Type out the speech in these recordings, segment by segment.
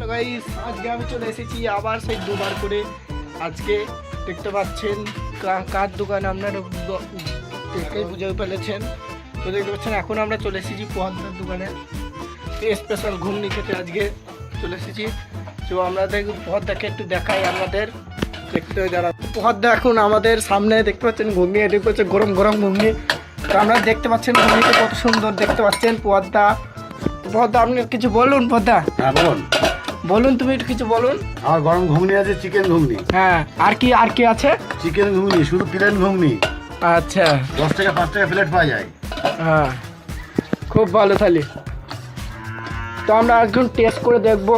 Guys আজকে আমি চলে এসেছি আবার সেই দুবার করে। আজকে দেখতে পাচ্ছেন কার দোকান, আপনারা দেখেই বুঝে ফেলেছেন। তো দেখতে পাচ্ছেন এখন আমরা চলে এসেছি পোহাদ্দার দোকানে স্পেশাল ঘুগনি খেতে। আজকে চলে এসেছি, তো আমরা পোহাদ্দাকে একটু দেখাই আমাদের দেখতে যারা। পোহাদ্দা এখন আমাদের সামনে দেখতে পাচ্ছেন ঘুগনি এটি করছে, গরম গরম ঘুগনি। তো আমরা দেখতে পাচ্ছেন ঘুগনিটা কত সুন্দর দেখতে পাচ্ছেন। পোহাদ্দা আপনি কিছু বলুন। পদ্মা হ্যাঁ বলুন, বলুন, তুমি একটু কিছু বলুন। আমার গরম ঘুগনি আছে, চিকেন ঘুগনি। হ্যাঁ, আর কি আছে? চিকেন ঘুগনি, শুধু প্লেন ঘুগনি। আচ্ছা, 10 টাকা 5 টাকা প্লেট পাওয়া যায়। হ্যাঁ, খুব ভালো তাহলে। তো আমরা এখন টেস্ট করে দেখবো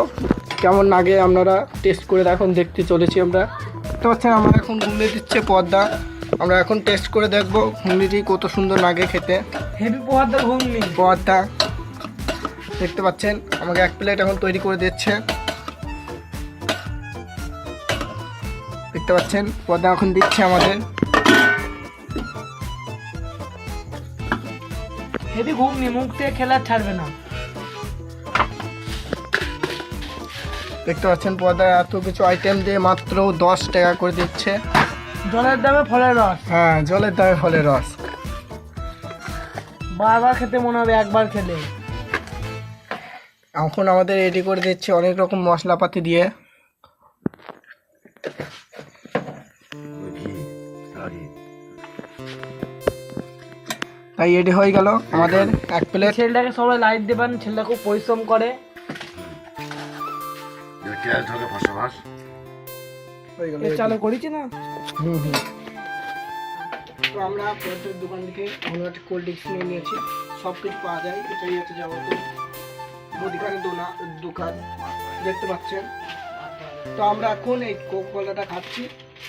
কেমন লাগে। আপনারা টেস্ট করে এখন দেখতে চলেছি আমরা। দেখতে পাচ্ছেন আমরা এখন ঘুগনি দিচ্ছে পদ্মা, আমরা এখন টেস্ট করে দেখবো ঘুগনিটি কত সুন্দর লাগে খেতে। হেভি পদ্মা ঘুগনি। পদ্মা দেখতে পাচ্ছেন আমাকে এক প্লেট এখন তৈরি করে দিচ্ছে। দেখতে পাচ্ছেন পদ্মা এখন দিচ্ছে আমাদের। হেভি ঘুগনি, মুখ থেকে খেলা ছাড়বে না। দেখতে পাচ্ছেন পদ্মা এত কিছু আইটেম দিয়ে মাত্র 10 টাকা করে দিচ্ছে। জলের দামে ফলের রস। হ্যাঁ, জলের দামে ফলের রস। বারবার খেতে মনে হবে একবার খেলে। এখন আমাদের রেডি করে দিচ্ছে অনেক রকম মশলাপাতি দিয়ে। তাই রেডি হয়ে গেল আমাদের এক প্লেট। ছেলেটাকে সবাই লাইট দেবেন, ছেলেটা খুব পরিশ্রম করে। হয়ে গেল, চালু করেছি না। তো আমরা পদ্মার দোকান থেকে আমরা একটা কোল্ড ড্রিঙ্কস নিয়ে নিয়েছি। সব কিছু পাওয়া যায়, এটাই হচ্ছে যাবতীয় মুদিখানার দোকান দেখতে পাচ্ছেন। তো আমরা এখন এই কোক কলাটা খাচ্ছি,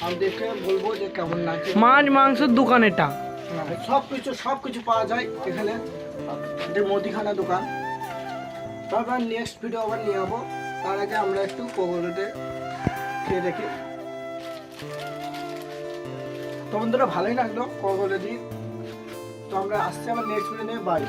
আমাদেরকে বলবো যে কেমন লাগে। মাছ মাংসের দোকান এটা। সব কিছু পাওয়া যায় এখানে। এটা মুদিখানা দোকান। তারপর নেক্সট ভিডিও আবার নিয়ে যাবো। তার আগে আমরা একটু কোকোলাটে খেয়ে দেখি। তো বন্ধুরা ভালোই লাগলো কোকোলাটি। তো আমরা আসছি আবার নেক্সট ভিডিও নিয়ে। বাই।